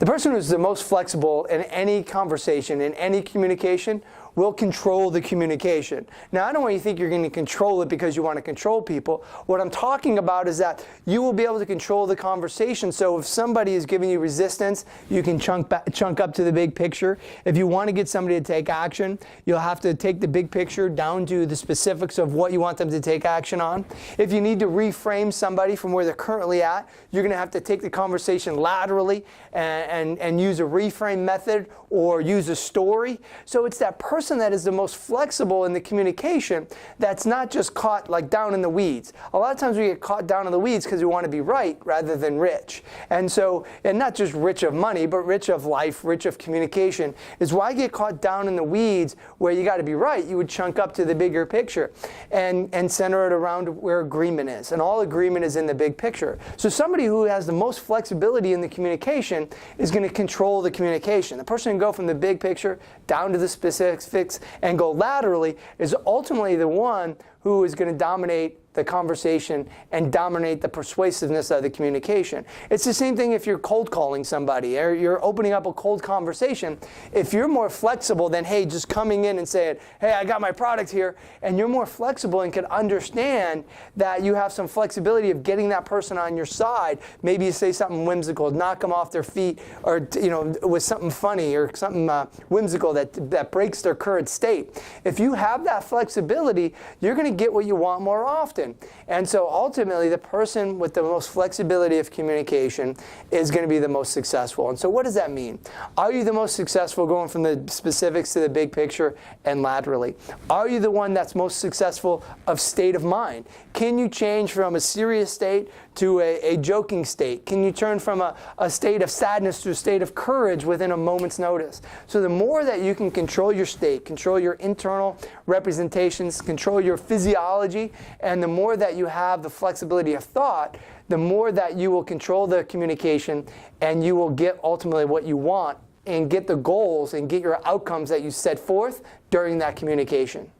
The person who's the most flexible in any conversation, in any communication, will control the communication. Now, I don't want you to think you're going to control it because you want to control people. What I'm talking about is that you will be able to control the conversation. So if somebody is giving you resistance, you can chunk up to the big picture. If you want to get somebody to take action, you'll have to take the big picture down to the specifics of what you want them to take action on. If you need to reframe somebody from where they're currently at, you're going to have to take the conversation laterally and use a reframe method or use a story. So it's that person that is the most flexible in the communication that's not just caught like down in the weeds. A lot of times we get caught down in the weeds because we want to be right rather than rich. And not just rich of money, but rich of life, rich of communication, is why I get caught down in the weeds where you got to be right. You would chunk up to the bigger picture and center it around where agreement is. And all agreement is in the big picture. So somebody who has the most flexibility in the communication is going to control the communication. The person who can go from the big picture down to the specifics and go laterally is ultimately the one who is going to dominate the conversation and dominate the persuasiveness of the communication. It's the same thing if you're cold calling somebody or you're opening up a cold conversation. If you're more flexible than, hey, just coming in and saying, hey, I got my product here, and you're more flexible and can understand that you have some flexibility of getting that person on your side. Maybe you say something whimsical, knock them off their feet, or with something funny or something whimsical that breaks their current state. If you have that flexibility, you're going to get what you want more often. And so ultimately, the person with the most flexibility of communication is going to be the most successful. And so what does that mean? Are you the most successful going from the specifics to the big picture and laterally? Are you the one that's most successful of state of mind? Can you change from a serious state to a joking state? Can you turn from a state of sadness to a state of courage within a moment's notice? So the more that you can control your state, control your internal representations, control your physiology, and the more that you have the flexibility of thought, the more that you will control the communication and you will get ultimately what you want and get the goals and get your outcomes that you set forth during that communication.